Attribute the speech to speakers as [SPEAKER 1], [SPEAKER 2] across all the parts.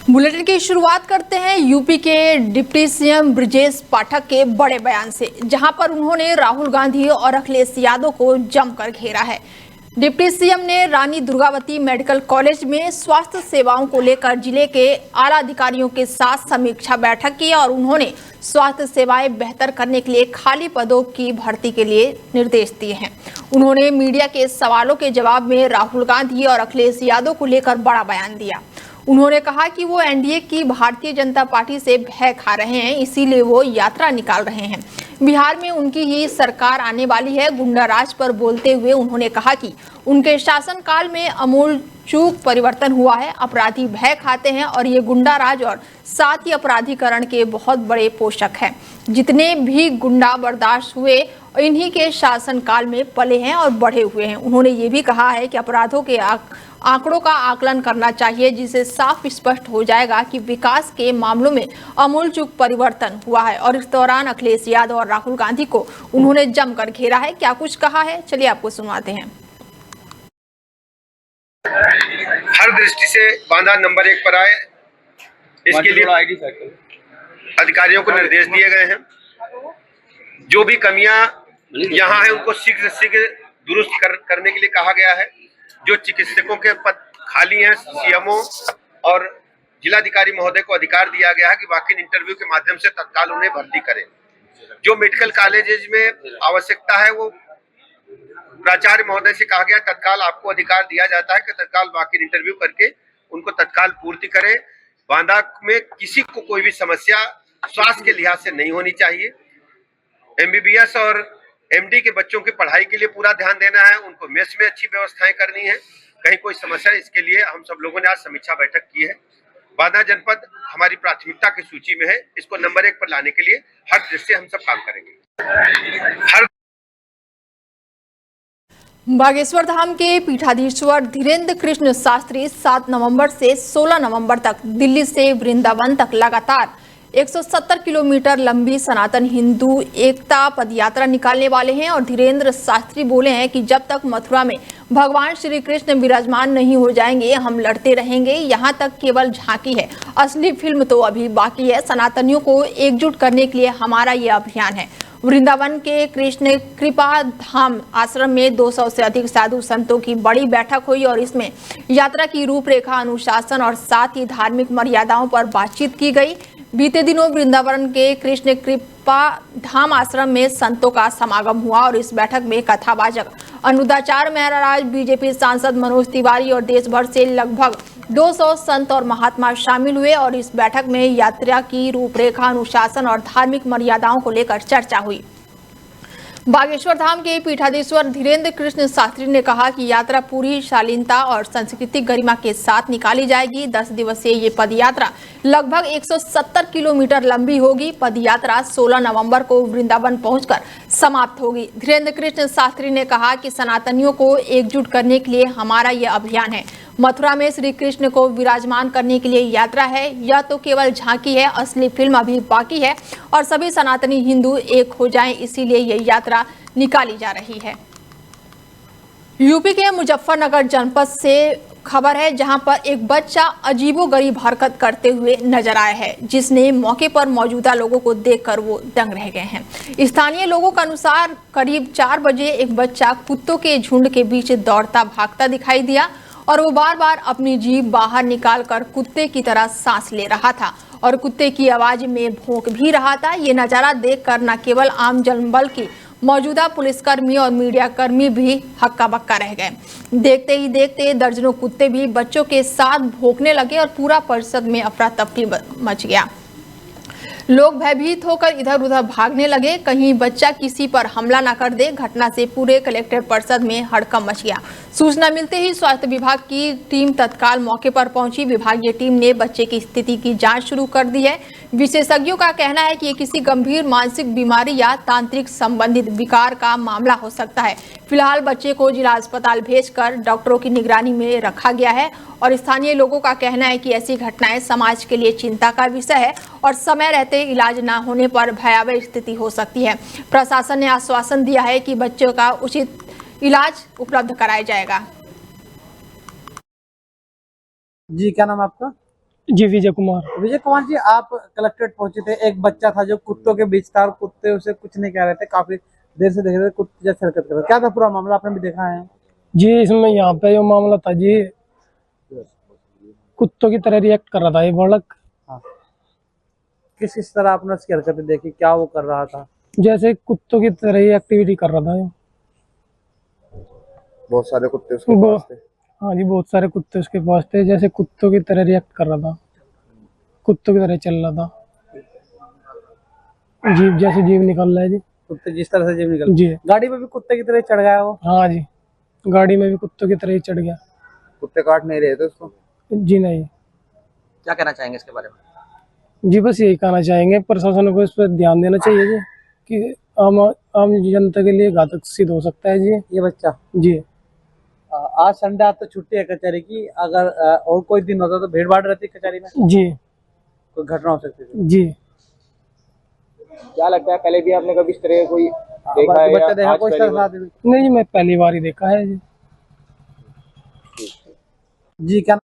[SPEAKER 1] Bulletin की शुरुआत करते हैं यूपी के डिप्टी सीएम ब्रजेश पाठक के बड़े बयान से, जहां पर उन्होंने राहुल गांधी और अखिलेश यादव को जमकर घेरा है। डिप्टी सीएम ने रानी दुर्गावती मेडिकल कॉलेज में स्वास्थ्य सेवाओं को लेकर जिले के आला अधिकारियों के साथ समीक्षा बैठक की और उन्होंने स्वास्थ्य सेवाएं बेहतर करने के लिए खाली पदों की भर्ती के लिए निर्देश दिए हैं। उन्होंने मीडिया के सवालों के जवाब में राहुल गांधी और अखिलेश यादव को लेकर बड़ा बयान दिया। उन्होंने कहा कि वो एनडीए की भारतीय जनता पार्टी से भय खा रहे हैं, इसीलिए वो यात्रा निकाल रहे हैं। बिहार में उनकी ही सरकार आने वाली है। गुंडा राज पर बोलते हुए उन्होंने कहा कि उनके शासनकाल में अमूल चूक परिवर्तन हुआ है। अपराधी भय खाते हैं और ये गुंडा राज और साथ ही अपराधीकरण के बहुत बड़े पोषक हैं। जितने भी गुंडा बर्दाश्त हुए इन्हीं के शासनकाल में पले हैं और बढ़े हुए हैं। उन्होंने ये भी कहा है कि अपराधों के आंकड़ों का आकलन करना चाहिए, जिससे साफ स्पष्ट हो जाएगा कि विकास के मामलों में आमूलचूल परिवर्तन हुआ है। और इस दौरान अखिलेश यादव और राहुल गांधी को उन्होंने जमकर घेरा है। क्या कुछ कहा है, चलिए आपको सुनवाते हैं।
[SPEAKER 2] हर दृष्टि से बांधा नंबर 1 पर आए, इसके लिए अधिकारियों को निर्देश दिए गए हैं। जो भी कमियां यहाँ है उनको शीघ्र से शीघ्र दुरुस्त करने के लिए कहा गया है। जो चिकित्सकों के पद खाली हैं, सीएमओ और जिलाधिकारी महोदय को अधिकार दिया गया है कि वॉक-इन इंटरव्यू के माध्यम से तत्काल उन्हें भर्ती करें। जो मेडिकल कॉलेजेस में आवश्यकता है वो प्राचार्य महोदय से कहा गया तत्काल आपको अधिकार दिया जाता है कि तत्काल वॉक-इन इंटरव्यू करके उनको तत्काल पूर्ति करें। बांदा में किसी को कोई भी समस्या स्वास्थ्य के लिहाज से नहीं होनी चाहिए। एमबीबीएस और एमडी के बच्चों की पढ़ाई के लिए पूरा ध्यान देना है। उनको मेस में अच्छी व्यवस्थाएं करनी है। कहीं कोई समस्या, इसके लिए हम सब लोगों ने आज समीक्षा बैठक की है। बांदा जनपद हमारी प्राथमिकता की सूची में है। इसको नंबर 1 पर लाने के लिए हर दृष्टि से हम सब काम करेंगे।
[SPEAKER 1] बागेश्वर धाम के पीठाधीश्वर धीरेन्द्र कृष्ण शास्त्री 7 नवंबर से 16 नवंबर तक दिल्ली से वृंदावन तक लगातार 170 किलोमीटर लंबी सनातन हिंदू एकता पदयात्रा निकालने वाले हैं। और धीरेन्द्र शास्त्री बोले हैं कि जब तक मथुरा में भगवान श्री कृष्ण विराजमान नहीं हो जाएंगे हम लड़ते रहेंगे। यहाँ तक केवल झांकी है, असली फिल्म तो अभी बाकी है। सनातनियों को एकजुट करने के लिए हमारा ये अभियान है। वृंदावन के कृष्ण कृपा धाम आश्रम में 200 से अधिक साधु संतों की बड़ी बैठक हुई और इसमें यात्रा की रूपरेखा, अनुशासन और साथ ही धार्मिक मर्यादाओं पर बातचीत की गई। बीते दिनों वृंदावन के कृष्ण कृपा धाम आश्रम में संतों का समागम हुआ और इस बैठक में कथावाचक अनुदाचार्य महाराज, बीजेपी सांसद मनोज तिवारी और देश भर से लगभग 200 संत और महात्मा शामिल हुए। और इस बैठक में यात्रा की रूपरेखा, अनुशासन और धार्मिक मर्यादाओं को लेकर चर्चा हुई। बागेश्वर धाम के पीठाधीश्वर धीरेन्द्र कृष्ण शास्त्री ने कहा कि यात्रा पूरी शालीनता और सांस्कृतिक गरिमा के साथ निकाली जाएगी। 10 दिवसीय ये पदयात्रा लगभग 170 किलोमीटर लंबी होगी। पदयात्रा 16 नवंबर को वृंदावन पहुंचकर समाप्त होगी। धीरेन्द्र कृष्ण शास्त्री ने कहा कि सनातनियों को एकजुट करने के लिए हमारा यह अभियान है। मथुरा में श्री कृष्ण को विराजमान करने के लिए यात्रा है। यह तो केवल झांकी है, असली फिल्म अभी बाकी है और सभी सनातनी हिंदू एक हो जाएं, इसीलिए यह यात्रा निकाली जा रही है। यूपी के मुजफ्फरनगर जनपद से खबर है, जहां पर एक बच्चा अजीबोगरीब हरकत करते हुए नजर आया है, जिसने मौके पर मौजूदा लोगों को देखकर वो दंग रह गए हैं। स्थानीय लोगों के अनुसार करीब 4 बजे एक बच्चा कुत्तों के झुंड के बीच दौड़ता भागता दिखाई दिया और वो बार बार अपनी जीभ बाहर निकालकर कुत्ते की तरह सांस ले रहा था और कुत्ते की आवाज में भौंक भी रहा था। ये नजारा देखकर न केवल आम जन बल्कि मौजूदा पुलिसकर्मी और मीडियाकर्मी भी हक्का बक्का रह गए। देखते ही देखते दर्जनों कुत्ते भी बच्चों के साथ भौंकने लगे और पूरा परिसर में अफरा तफरी मच गया। लोग भयभीत होकर इधर उधर भागने लगे, कहीं बच्चा किसी पर हमला न कर दे। घटना से पूरे कलेक्ट्रेट परिषद में हड़कंप मच गया। सूचना मिलते ही स्वास्थ्य विभाग की टीम तत्काल मौके पर पहुंची। विभागीय टीम ने बच्चे की स्थिति की जांच शुरू कर दी है। विशेषज्ञों का कहना है कि ये किसी गंभीर मानसिक बीमारी या तांत्रिक संबंधित विकार का मामला हो सकता है। फिलहाल बच्चे को जिला अस्पताल भेजकर डॉक्टरों की निगरानी में रखा गया है और स्थानीय लोगों का कहना है कि ऐसी घटनाएं समाज के लिए चिंता का विषय है और समय रहते इलाज न होने पर भयावह स्थिति हो सकती है। प्रशासन ने आश्वासन दिया है कि बच्चों का उचित इलाज उपलब्ध कराया जाएगा।
[SPEAKER 3] जी, क्या नाम है आपका? जी विजय कुमार।
[SPEAKER 4] विजय कुमार जी, आप कलेक्ट्रेट पहुंचे थे, एक बच्चा था जो कुत्तों के बीच था और कुत्ते उसे कुछ नहीं कह रहे थे, काफी देर से देख रहे थे, कुत्ते जैसे हरकत कर रहे थे। क्या था पूरा मामला, आपने भी देखा है?
[SPEAKER 3] जी इसमें यहाँ पे जो मामला था जी, कुत्तों की तरह रिएक्ट कर रहा था ये बालक।
[SPEAKER 4] हाँ। किस तरह आपने उसकी हरकतें देखी, क्या वो कर रहा था?
[SPEAKER 3] जैसे कुत्तों की तरह ही एक्टिविटी कर रहा था ये।
[SPEAKER 5] बहुत सारे कुत्ते उसके
[SPEAKER 3] वो-
[SPEAKER 5] पास थे।
[SPEAKER 3] हाँ जी, बहुत सारे कुत्ते उसके पास थे, जैसे कुत्तों की तरह रिएक्ट कर रहा था, कुत्तों की तरह चल रहा था। जीभ जैसे जीभ निकल रहा है जी।
[SPEAKER 4] कुत्ते जिस तरह से जीव निकल,
[SPEAKER 3] जी
[SPEAKER 4] गाड़ी में भी कुत्ते की तरह चढ़ गया वो?
[SPEAKER 3] हाँ जी, गाड़ी में भी कुत्तों की तरह ही चढ़ गया।
[SPEAKER 5] कुत्ते काट नहीं रहे थे उसको।
[SPEAKER 3] जी नहीं।
[SPEAKER 6] क्या कहना चाहेंगे इसके बारे में?
[SPEAKER 3] जी बस यही कहना चाहेंगे, प्रशासन को इस पर ध्यान देना चाहिए जी, कि आम जनता के लिए घातक सिद्ध हो सकता है जी
[SPEAKER 4] ये बच्चा।
[SPEAKER 3] जी।
[SPEAKER 4] आज संडे, आज तो छुट्टी है कचहरी की, अगर और कोई दिन होता तो भीड़ भाड़ रहती कचहरी में,
[SPEAKER 3] जी
[SPEAKER 4] कोई घटना हो सकती थी।
[SPEAKER 3] जी।
[SPEAKER 6] क्या लगता है पहले भी आपने कभी इस तरह का कोई देखा
[SPEAKER 4] बाकी
[SPEAKER 6] है
[SPEAKER 4] बच्चा
[SPEAKER 6] या
[SPEAKER 4] देखा
[SPEAKER 6] आज
[SPEAKER 4] कोई इस
[SPEAKER 6] पहली
[SPEAKER 4] तरह
[SPEAKER 6] बार?
[SPEAKER 4] साथ में?
[SPEAKER 3] नहीं जी, मैं पहली बार ही देखा है जी।
[SPEAKER 4] जी क्या?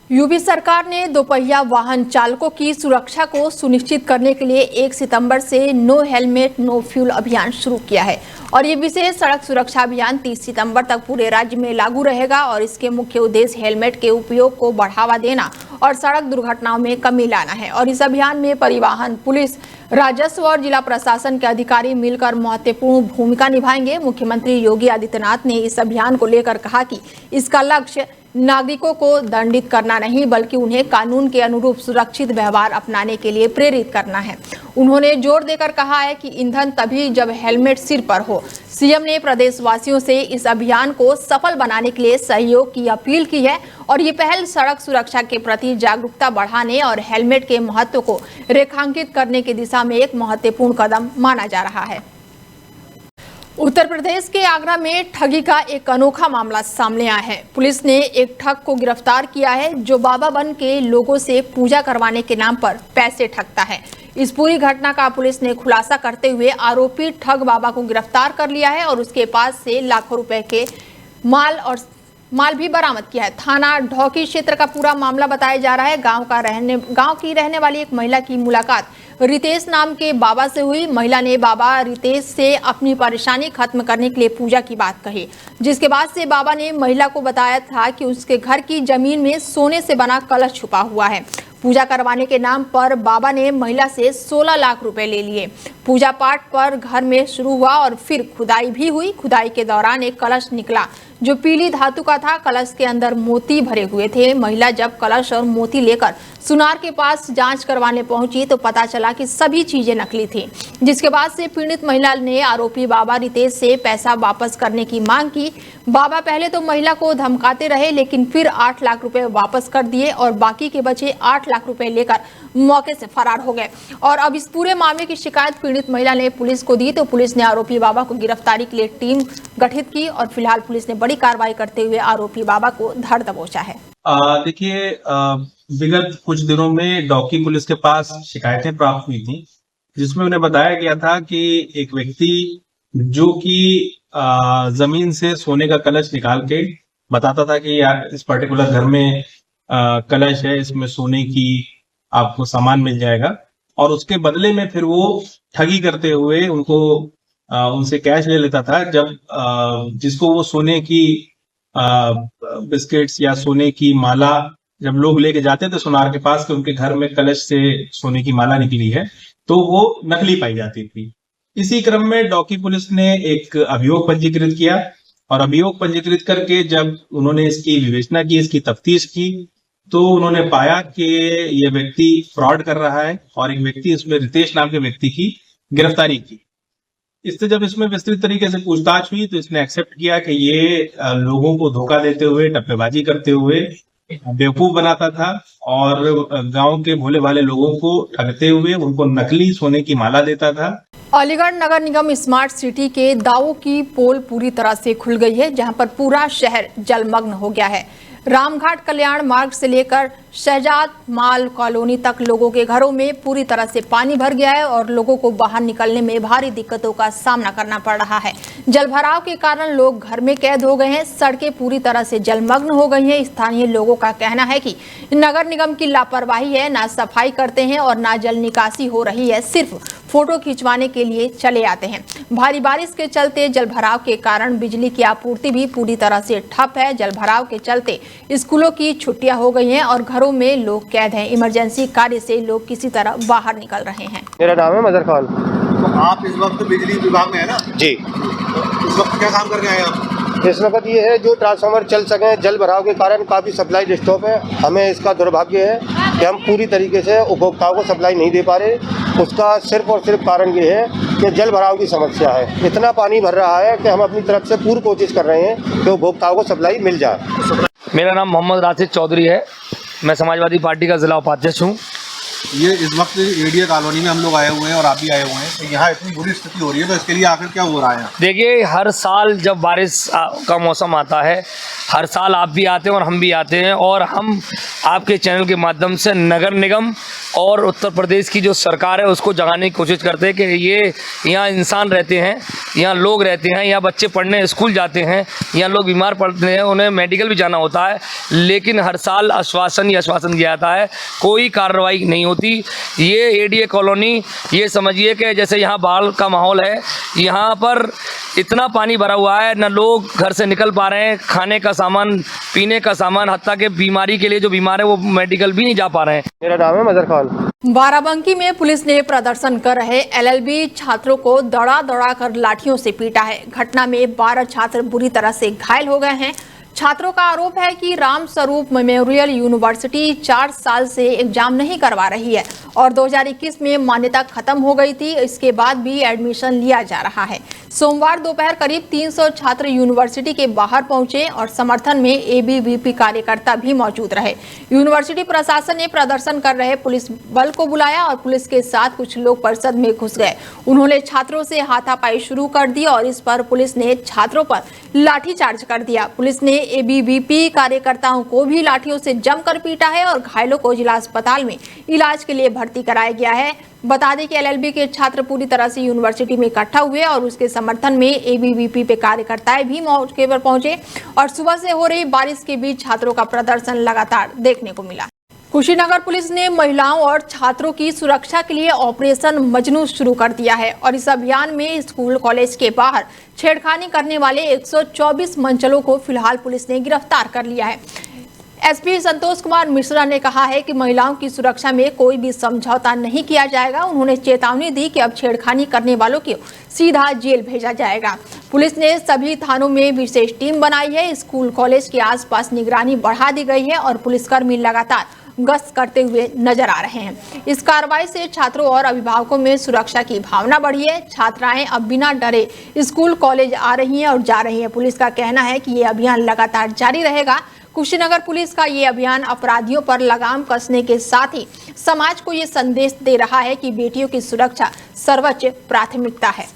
[SPEAKER 1] यूपी सरकार ने दोपहिया वाहन चालकों की सुरक्षा को सुनिश्चित करने के लिए 1 सितंबर से नो हेलमेट नो फ्यूल अभियान शुरू किया है और ये विशेष सड़क सुरक्षा अभियान 30 सितंबर तक पूरे राज्य में लागू रहेगा और इसके मुख्य उद्देश्य हेलमेट के उपयोग को बढ़ावा देना और सड़क दुर्घटनाओं में कमी लाना है। और इस अभियान में परिवहन, पुलिस, राजस्व और जिला प्रशासन के अधिकारी मिलकर महत्वपूर्ण भूमिका निभाएंगे। मुख्यमंत्री योगी आदित्यनाथ ने इस अभियान को लेकर कहा कि इसका लक्ष्य नागरिकों को दंडित करना नहीं बल्कि उन्हें कानून के अनुरूप सुरक्षित व्यवहार अपनाने के लिए प्रेरित करना है। उन्होंने जोर देकर कहा है कि ईंधन तभी जब हेलमेट सिर पर हो। सीएम ने प्रदेशवासियों से इस अभियान को सफल बनाने के लिए सहयोग की अपील की है और ये पहल सड़क सुरक्षा के प्रति जागरूकता बढ़ाने और हेलमेट के महत्व को रेखांकित करने की दिशा में एक महत्वपूर्ण कदम माना जा रहा है। उत्तर प्रदेश के आगरा में ठगी का एक अनोखा मामला सामने आया है। पुलिस ने एक ठग को गिरफ्तार किया है जो बाबा बन के लोगों से पूजा करवाने के नाम पर पैसे ठगता है। इस पूरी घटना का पुलिस ने खुलासा करते हुए आरोपी ठग बाबा को गिरफ्तार कर लिया है और उसके पास से लाखों रुपए के माल भी बरामद किया है। थाना ढौकी क्षेत्र का पूरा मामला बताया जा रहा है। गांव की रहने वाली एक महिला की मुलाकात रितेश नाम के बाबा से हुई। महिला ने बाबा रितेश से अपनी परेशानी खत्म करने के लिए पूजा की बात कही, जिसके बाद से बाबा ने महिला को बताया था कि उसके घर की जमीन में सोने से बना कलश छुपा हुआ है। पूजा करवाने के नाम पर बाबा ने महिला से 16 लाख रुपए ले लिए। पूजा पाठ पर घर में शुरू हुआ और फिर खुदाई भी हुई। खुदाई के दौरान एक कलश निकला जो पीली धातु का था। कलश के अंदर मोती भरे हुए थे। महिला जब कलश और मोती लेकर सुनार के पास जांच करवाने पहुंची तो पता चला कि सभी चीजें नकली थी, जिसके बाद से पीड़ित महिला ने आरोपी बाबा रितेश से पैसा वापस करने की मांग की। बाबा पहले तो महिला को धमकाते रहे लेकिन फिर 8 लाख रुपए वापस कर दिए और बाकी के बचे 8 लाख रुपए लेकर मौके से फरार हो गए। और अब इस पूरे मामले की शिकायत पीड़ित महिला ने पुलिस को दी तो पुलिस ने आरोपी बाबा को गिरफ्तारी के लिए टीम गठित की और फिलहाल पुलिस ने बड़ी कार्रवाई करते हुए आरोपी बाबा को धर दबोचा है।
[SPEAKER 7] देखिए, विगत कुछ दिनों में डॉकी पुलिस के पास शिकायतें प्राप्त हुई थी जिसमें उन्हें बताया गया था कि एक व्यक्ति जो कि जमीन से सोने का कलश निकाल के बताता था कि यार इस पर्टिकुलर घर में कलश है, इसमें सोने की आपको सामान मिल जाएगा, और उसके बदले में फिर वो ठगी करते हुए उनसे कैश ले लेता था। जब जिसको वो सोने की बिस्किट्स या सोने की माला जब लोग लेके जाते थे सुनार के पास कि उनके घर में कलश से सोने की माला निकली है तो वो नकली पाई जाती थी। इसी क्रम में डॉकी पुलिस ने एक अभियोग पंजीकृत किया और अभियोग पंजीकृत करके जब उन्होंने इसकी विवेचना की, इसकी तफ्तीश की, तो उन्होंने पाया कि यह व्यक्ति फ्रॉड कर रहा है और एक व्यक्ति, इसमें रितेश नाम के व्यक्ति की गिरफ्तारी की। इससे जब इसमें विस्तृत तरीके से पूछताछ हुई तो इसने एक्सेप्ट किया कि ये लोगों को धोखा देते हुए, टप्पेबाजी करते हुए बेवकूफ बनाता था और गांव के भोले भाले लोगों को ठगते हुए उनको नकली सोने की माला देता था।
[SPEAKER 1] अलीगढ़ नगर निगम स्मार्ट सिटी के दावों की पोल पूरी तरह से खुल गई है, जहां पर पूरा शहर जलमग्न हो गया है। रामघाट कल्याण मार्ग से लेकर शहजाद माल कॉलोनी तक लोगों के घरों में पूरी तरह से पानी भर गया है और लोगों को बाहर निकलने में भारी दिक्कतों का सामना करना पड़ रहा है। जलभराव के कारण लोग घर में कैद हो गए हैं, सड़कें पूरी तरह से जलमग्न हो गई हैं। स्थानीय लोगों का कहना है कि नगर निगम की लापरवाही है, ना सफाई करते हैं और ना जल निकासी हो रही है, सिर्फ फोटो खिंचवाने के लिए चले आते हैं। भारी बारिश के चलते जलभराव के कारण बिजली की आपूर्ति भी पूरी तरह से ठप है। जलभराव के चलते स्कूलों की छुट्टियां हो गई हैं और घरों में लोग कैद हैं। इमरजेंसी कार्य से लोग किसी तरह बाहर निकल रहे हैं।
[SPEAKER 5] मेरा नाम है मजहर खान।
[SPEAKER 8] तो आप इस वक्त बिजली विभाग में है ना?
[SPEAKER 5] जी।
[SPEAKER 8] तो इस वक्त क्या काम करके आए आप?
[SPEAKER 5] इस वक्त ये है जो ट्रांसफार्मर चल सके, जल भराव के कारण काफ़ी सप्लाई डिस्टर्ब है। हमें इसका दुर्भाग्य है कि हम पूरी तरीके से उपभोक्ताओं को सप्लाई नहीं दे पा रहे। उसका सिर्फ और सिर्फ कारण ये है कि जल भराव की समस्या है। इतना पानी भर रहा है कि हम अपनी तरफ से पूरी कोशिश कर रहे हैं कि उपभोक्ताओं को सप्लाई मिल जाए।
[SPEAKER 9] मेरा नाम मोहम्मद राशिद चौधरी है। मैं समाजवादी पार्टी का जिला उपाध्यक्ष हूँ।
[SPEAKER 8] ये इस वक्त एडीए कॉलोनी में हम लोग आए हुए हैं और आप भी आए हुए हैं, तो यहाँ इतनी बुरी स्थिति हो रही है, तो इसके लिए आखिर क्या हो रहा है?
[SPEAKER 9] देखिए, हर साल जब बारिश का मौसम आता है, हर साल आप भी आते हैं और हम भी आते हैं, और हम आपके चैनल के माध्यम से नगर निगम और उत्तर प्रदेश की जो सरकार है उसको जगाने की कोशिश करते हैं कि ये यहाँ इंसान रहते हैं, यहाँ लोग रहते हैं, यहाँ बच्चे पढ़ने स्कूल जाते हैं, यहाँ लोग बीमार पड़ते हैं, उन्हें मेडिकल भी जाना होता है, लेकिन हर साल आश्वासन ही आश्वासन दिया जाता है, कोई कार्रवाई नहीं होती। ये एडीए कॉलोनी, ये समझिए कि जैसे यहाँ बाढ़ का माहौल है, यहाँ पर इतना पानी भरा हुआ है, न लोग घर से निकल पा रहे हैं, खाने का सामान, पीने का सामान, हत्ता के बीमारी के लिए जो बीमार है वो मेडिकल भी नहीं जा पा रहे हैं।
[SPEAKER 5] मेरा नाम है मजहर खान।
[SPEAKER 1] बाराबंकी में पुलिस ने प्रदर्शन कर रहे एलएलबी छात्रों को दौड़ा कर लाठियों से पीटा है। घटना में 12 छात्र बुरी तरह से घायल हो गए हैं। छात्रों का आरोप है कि राम स्वरूप मेमोरियल यूनिवर्सिटी 4 साल से एग्जाम नहीं करवा रही है और 2021 में मान्यता खत्म हो गई थी, इसके बाद भी एडमिशन लिया जा रहा है। सोमवार दोपहर करीब 300 छात्र यूनिवर्सिटी के बाहर पहुंचे और समर्थन में एबीवीपी कार्यकर्ता भी मौजूद रहे। यूनिवर्सिटी प्रशासन ने प्रदर्शन कर रहे पुलिस बल को बुलाया और पुलिस के साथ कुछ लोग परिषद में घुस गए। उन्होंने छात्रों से हाथापाई शुरू कर दी और इस पर पुलिस ने छात्रों पर लाठीचार्ज कर दिया। पुलिस ने एबीवीपी कार्यकर्ताओं को भी लाठियों से जमकर पीटा है और घायलों को जिला अस्पताल में इलाज के लिए भर्ती कराया गया है। बता दें कि एलएलबी के छात्र पूरी तरह से यूनिवर्सिटी में इकट्ठा हुए और उसके समर्थन में एबीवीपी पे कार्यकर्ताएं भी मौके पर पहुंचे और सुबह से हो रही बारिश के बीच छात्रों का प्रदर्शन लगातार देखने को मिला। कुशीनगर पुलिस ने महिलाओं और छात्रों की सुरक्षा के लिए ऑपरेशन मजनू शुरू कर दिया है और इस अभियान में स्कूल कॉलेज के बाहर छेड़खानी करने वाले 124 मंचलों को फिलहाल पुलिस ने गिरफ्तार कर लिया है। एसपी संतोष कुमार मिश्रा ने कहा है कि महिलाओं की सुरक्षा में कोई भी समझौता नहीं किया जाएगा। उन्होंने चेतावनी दी कि अब छेड़खानी करने वालों को सीधा जेल भेजा जाएगा। पुलिस ने सभी थानों में विशेष टीम बनाई है। स्कूल कॉलेज के आसपास निगरानी बढ़ा दी गई है और पुलिसकर्मी लगातार गश्त करते हुए नजर आ रहे हैं। इस कार्रवाई से छात्रों और अभिभावकों में सुरक्षा की भावना बढ़ी है। छात्राएं अब बिना डरे स्कूल कॉलेज आ रही हैं और जा रही हैं। पुलिस का कहना है कि ये अभियान लगातार जारी रहेगा। कुशीनगर पुलिस का ये अभियान अपराधियों पर लगाम कसने के साथ ही समाज को ये संदेश दे रहा है कि बेटियों की सुरक्षा सर्वोच्च प्राथमिकता है।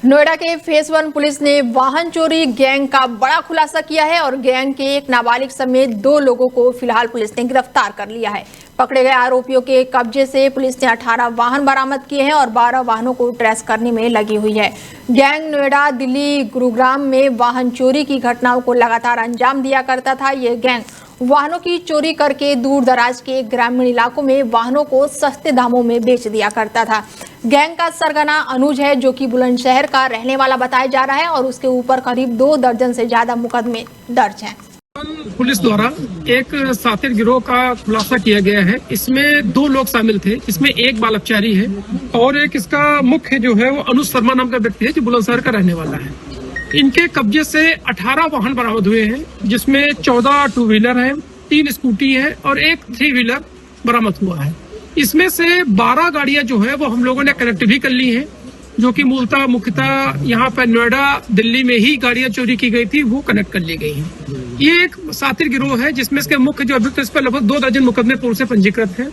[SPEAKER 1] नोएडा के फेज 1 पुलिस ने वाहन चोरी गैंग का बड़ा खुलासा किया है और गैंग के एक नाबालिग समेत 2 लोगों को फिलहाल पुलिस ने गिरफ्तार कर लिया है। पकड़े गए आरोपियों के कब्जे से पुलिस ने 18 वाहन बरामद किए हैं और 12 वाहनों को ट्रेस करने में लगी हुई है। गैंग नोएडा, दिल्ली, गुरुग्राम में वाहन चोरी की घटनाओं को लगातार अंजाम दिया करता था। यह गैंग वाहनों की चोरी करके दूर दराज के ग्रामीण इलाकों में वाहनों को सस्ते दामों में बेच दिया करता था। गैंग का सरगना अनुज है, जो कि बुलंदशहर का रहने वाला बताया जा रहा है और उसके ऊपर करीब 2 दर्जन से ज्यादा मुकदमे दर्ज हैं।
[SPEAKER 3] पुलिस द्वारा एक साथी गिरोह का खुलासा किया गया है। इसमें 2 लोग शामिल थे। इसमें एक बाल अपचारी है और एक इसका मुख्य जो है वो अनुज शर्मा नाम का व्यक्ति है, जो बुलंदशहर का रहने वाला है। इनके कब्जे से 18 वाहन बरामद हुए हैं, जिसमें 14 टू व्हीलर है, 3 स्कूटी है और एक 3 व्हीलर बरामद हुआ है। इसमें से 12 गाड़ियां जो है वो हम लोगों ने कनेक्ट भी कर ली हैं, जो कि मुख्यतः यहाँ पर नोएडा, दिल्ली में ही गाड़ियां चोरी की गई थी, वो कनेक्ट कर ली गई हैं। ये एक सातिर गिरोह है जिसमें इसके मुख्य जो अभियुक्त, इस पर लगभग 2 दर्जन मुकदमे पूर्व से पंजीकृत हैं।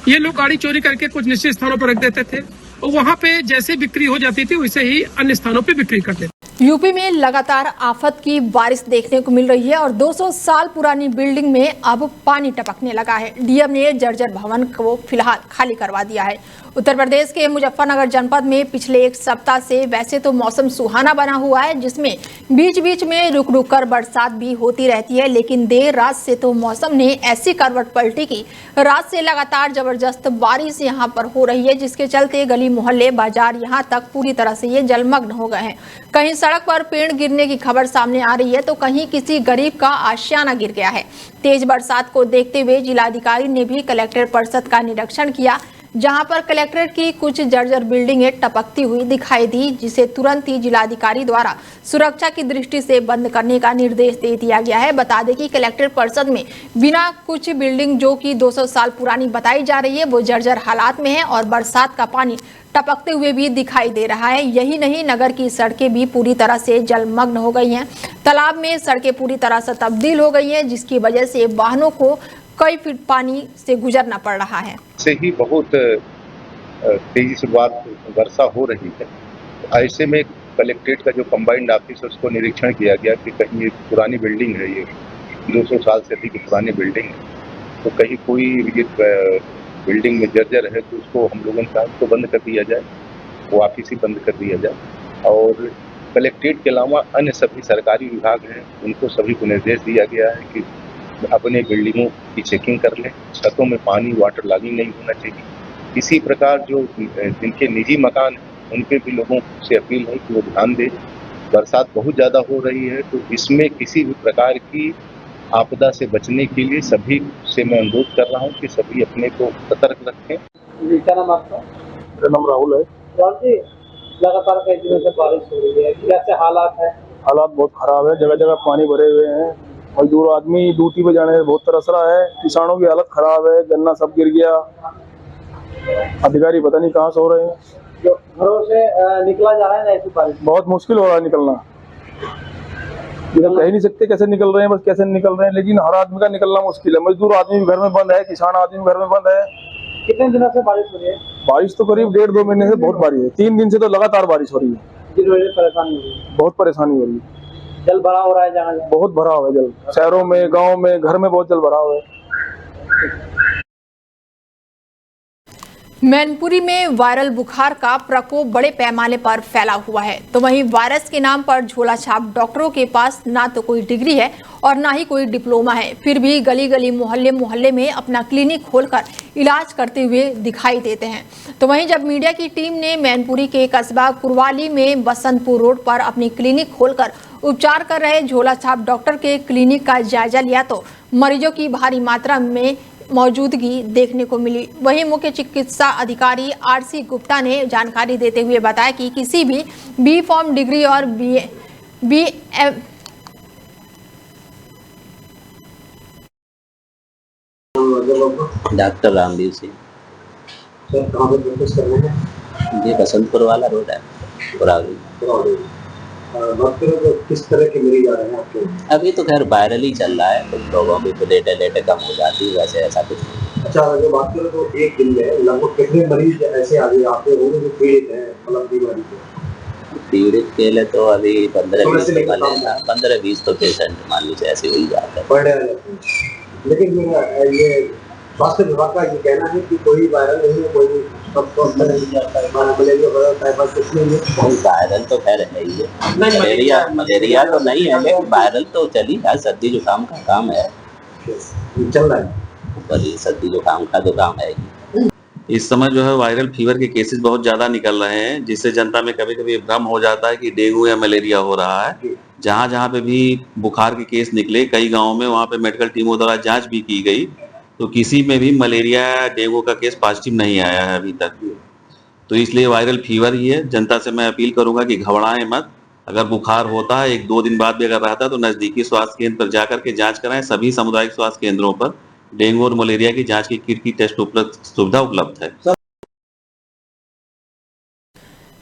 [SPEAKER 3] ये लोग गाड़ी चोरी करके कुछ निश्चित स्थानों पर रख देते थे और वहाँ पे जैसे बिक्री हो जाती थी वैसे ही अन्य स्थानों पे बिक्री करते थे।
[SPEAKER 1] यूपी में लगातार आफत की बारिश देखने को मिल रही है और 200 साल पुरानी बिल्डिंग में अब पानी टपकने लगा है। डीएम ने जर्जर भवन को फिलहाल खाली करवा दिया है। उत्तर प्रदेश के मुजफ्फरनगर जनपद में पिछले एक सप्ताह से वैसे तो मौसम सुहाना बना हुआ है, जिसमें बीच बीच में रुक रुक कर बरसात भी होती रहती है, लेकिन देर रात से तो मौसम ने ऐसी करवट पलटी की रात से लगातार जबरदस्त बारिश यहाँ पर हो रही है, जिसके चलते गली मोहल्ले बाजार यहाँ तक पूरी तरह से ये जलमग्न हो गए हैं। कहीं सड़क पर पेड़ गिरने की खबर सामने आ रही है तो कहीं किसी गरीब का आशियाना गिर गया है। तेज बरसात को देखते हुए जिलाधिकारी ने भी कलेक्टर परिषद का निरीक्षण किया, जहां पर कलेक्ट्रेट की कुछ जर्जर बिल्डिंगें टपकती हुई दिखाई दी, जिसे तुरंत ही जिलाधिकारी द्वारा सुरक्षा की दृष्टि से बंद करने का निर्देश दे दिया गया है। बता दें कि कलेक्ट्रेट परिषद में बिना कुछ बिल्डिंग जो कि 200 साल पुरानी बताई जा रही है वो जर्जर हालात में है और बरसात का पानी टपकते हुए भी दिखाई दे रहा है। यही नहीं, नगर की सड़कें भी पूरी तरह से जलमग्न हो गई हैं। तालाब में सड़कें पूरी तरह से तब्दील हो गई हैं, जिसकी वजह से वाहनों को कई फीट पानी से गुजरना पड़ रहा है।
[SPEAKER 10] से ही बहुत तेजी से वर्षा हो रही है। ऐसे में कलेक्ट्रेट का जो कंबाइंड ऑफिस है उसको निरीक्षण किया गया कि कहीं ये पुरानी बिल्डिंग है, ये 200 साल से अधिक पुरानी बिल्डिंग है, तो कहीं कोई ये बिल्डिंग में जर्जर है तो उसको हम लोगों ने कहा उसको बंद कर दिया जाए, वो ऑफिस ही बंद कर दिया जाए। और कलेक्ट्रेट के अलावा अन्य सभी सरकारी विभाग हैं उनको सभी को निर्देश दिया गया है कि अपने बिल्डिंगों की चेकिंग कर लें, छतों में पानी वाटर लॉगिंग नहीं होना चाहिए। इसी प्रकार जो जिनके निजी मकान हैं उनके भी लोगों से अपील है कि वो ध्यान दें। बरसात बहुत ज़्यादा हो रही है तो इसमें किसी भी प्रकार की आपदा से बचने के लिए सभी से मैं अनुरोध कर रहा हूँ कि सभी अपने को सतर्क रखें।
[SPEAKER 4] जी, क्या नाम आपका?
[SPEAKER 8] मेरा नाम राहुल है।
[SPEAKER 4] राहुल जी, लगातार कई दिनों से बारिश हो रही है, कैसे हालात है?
[SPEAKER 8] हालात बहुत खराब है, जगह जगह पानी भरे हुए हैं, मजदूर आदमी ड्यूटी पे जाने में बहुत तरस रहा है, किसानों की हालत खराब है, गन्ना सब गिर गया, अधिकारी पता नहीं कहाँ सो रहे हैं।
[SPEAKER 4] जो घरों से निकला जा रहा है ना ऐसी बारिश,
[SPEAKER 8] बहुत मुश्किल हो रहा है निकलना, कह नहीं सकते कैसे निकल रहे हैं, बस कैसे निकल रहे हैं, लेकिन हर आदमी का निकलना मुश्किल है। मजदूर आदमी भी घर में बंद है, किसान आदमी भी घर में बंद है।
[SPEAKER 4] कितने दिनों से बारिश हो रही है?
[SPEAKER 8] बारिश तो करीब 1.5-2 महीने से बहुत बारिश है, 3 दिन से तो लगातार बारिश हो रही है,
[SPEAKER 4] जिस वजह से परेशानी हो रही है।
[SPEAKER 8] बहुत परेशानी हो रही है।
[SPEAKER 4] जल भरा हो रहा है जहाँ जहाँ?
[SPEAKER 8] बहुत भरा हुआ है जल, शहरों में, गाँव में, घर में बहुत जल भरा हुआ है।
[SPEAKER 1] मैनपुरी में वायरल बुखार का प्रकोप बड़े पैमाने पर फैला हुआ है, तो वहीं वायरस के नाम पर झोला छाप डॉक्टरों के पास ना तो कोई डिग्री है और ना ही कोई डिप्लोमा है, फिर भी गली गली मोहल्ले मोहल्ले में अपना क्लिनिक खोलकर इलाज करते हुए दिखाई देते हैं। तो वहीं जब मीडिया की टीम ने मैनपुरी के कस्बा कुरवाली में बसंतपुर रोड पर अपनी क्लिनिक खोलकर उपचार कर रहे झोला छाप डॉक्टर के क्लिनिक का जायजा लिया तो मरीजों की भारी मात्रा में मौजूदगी देखने को मिली। वहीं मुख्य चिकित्सा अधिकारी आरसी गुप्ता ने जानकारी देते हुए बताया कि किसी भी बी फॉर्म डिग्री और B
[SPEAKER 11] doctor Ramveer Singh.
[SPEAKER 5] Sir कहाँ पर प्रैक्टिस कर रहे हैं?
[SPEAKER 11] ये बसंतपुर वाला रोड है, कुराली।
[SPEAKER 5] बात करें तो किस तरह के मरीज आ रहे हैं आपके?
[SPEAKER 11] अभी तो खैर वायरल ही चल रहा है, कुछ लोगों की तो लेटे कम हो जाती है, वैसे ऐसा कुछ नहीं।
[SPEAKER 5] अच्छा, अगर बात करें तो एक दिन में लगभग कितने मरीज ऐसे आगे आते होंगे जो पीड़ित हैं मतलब बीमारी से?
[SPEAKER 11] पीड़ित के लिए तो अभी 15-20 तो पेशेंट मान लीजिए ऐसे हो ही जाते हैं।
[SPEAKER 5] पर डे आ जाते हैं। लेकिन ये स्वास्थ्य विभाग का ये कहना है कि कोई वायरल नहीं है, कोई
[SPEAKER 11] वायरल तो खैर है ही है, मलेरिया तो नहीं है, लेकिन वायरल तो चली है, सर्दी जुकाम का काम है,
[SPEAKER 5] चल रहा है
[SPEAKER 11] पर सर्दी जुकाम का तो काम है ही।
[SPEAKER 12] इस समय जो है वायरल फीवर के केसेस बहुत ज्यादा निकल रहे हैं, जिससे जनता में कभी कभी भ्रम हो जाता है कि डेंगू या मलेरिया हो रहा है। जहां जहां पे भी बुखार के केस निकले कई गांवों में, वहां पे मेडिकल टीमों द्वारा जांच भी की गई तो किसी में भी मलेरिया डेंगू का केस पॉजिटिव नहीं आया है अभी तक। तो इसलिए वायरल फीवर ही है। जनता से मैं अपील करूंगा कि घबराएं मत, अगर बुखार होता है 1-2 दिन बाद भी अगर रहता है तो नजदीकी स्वास्थ्य केंद्र पर जाकर के जांच कराएं। सभी सामुदायिक स्वास्थ्य केंद्रों पर डेंगू और मलेरिया की जांच की किट की टेस्ट सुविधा उपलब्ध है।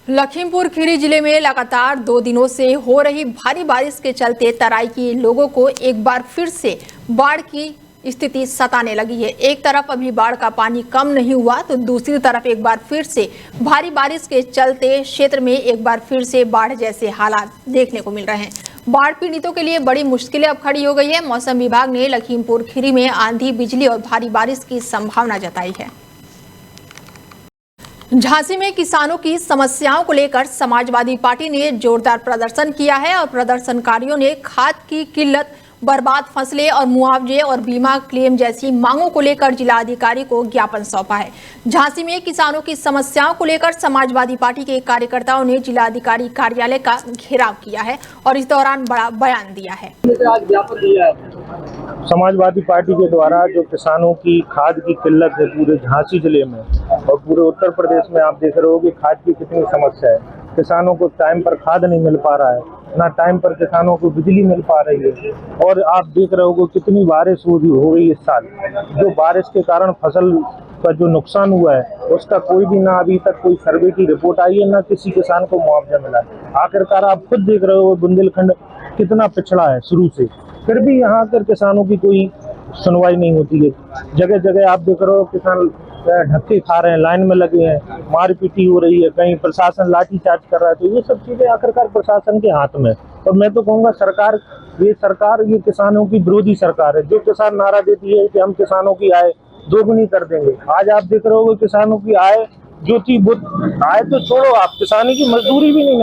[SPEAKER 1] लखीमपुर खीरी जिले में लगातार 2 दिनों से हो रही भारी बारिश के चलते तराई के लोगों को एक बार फिर से बाढ़ की स्थिति सताने लगी है। एक तरफ अभी बाढ़ का पानी कम नहीं हुआ तो दूसरी तरफ एक बार फिर से भारी बारिश के चलते क्षेत्र में एक बार फिर से बाढ़ जैसे हालात देखने को मिल रहे हैं। बाढ़ पीड़ितों के लिए बड़ी मुश्किलें अब खड़ी हो गई है। मौसम विभाग ने लखीमपुर खीरी में आंधी, बिजली और भारी बारिश की संभावना जताई है। झांसी में किसानों की समस्याओं को लेकर समाजवादी पार्टी ने जोरदार प्रदर्शन किया है और प्रदर्शनकारियों ने खाद की किल्लत, बर्बाद फसलें और मुआवजे और बीमा क्लेम जैसी मांगों को लेकर जिलाधिकारी को ज्ञापन सौंपा है। झांसी में किसानों की समस्याओं को लेकर समाजवादी पार्टी के कार्यकर्ताओं ने जिलाधिकारी कार्यालय का घेराव किया है और इस दौरान बड़ा बयान दिया है।
[SPEAKER 8] समाजवादी पार्टी के द्वारा जो किसानों की खाद की किल्लत है पूरे झांसी जिले में और पूरे उत्तर प्रदेश में, आप देख रहे हो कि खाद की कितनी समस्या है। किसानों को टाइम पर खाद नहीं मिल पा रहा है, ना टाइम पर किसानों को बिजली मिल पा रही है। और आप देख रहे हो कि कितनी बारिश हो गई इस साल, जो बारिश के कारण फसल का जो नुकसान हुआ है उसका कोई भी ना अभी तक कोई सर्वे की रिपोर्ट आई है, ना किसी किसान को मुआवजा मिला है। आखिरकार आप खुद देख रहे हो बुंदेलखंड कितना पिछड़ा है शुरू से, फिर भी यहाँ आकर किसानों की कोई सुनवाई नहीं होती है। जगह जगह आप देख रहे हो किसान धक्के खा रहे हैं, लाइन में लगे हैं, मारपीटी हो रही है, कहीं प्रशासन लाठीचार्ज कर रहा है। तो ये सब चीजें आखिरकार प्रशासन के हाथ में। और मैं तो कहूँगा सरकार ये किसानों की विरोधी सरकार है। जो किसान नारा देती है कि हम किसानों की आय दोगुनी कर देंगे, आज आप देख रहे हो किसानों की आय जो थी आय तो छोड़ो, आप किसानी की मजदूरी भी नहीं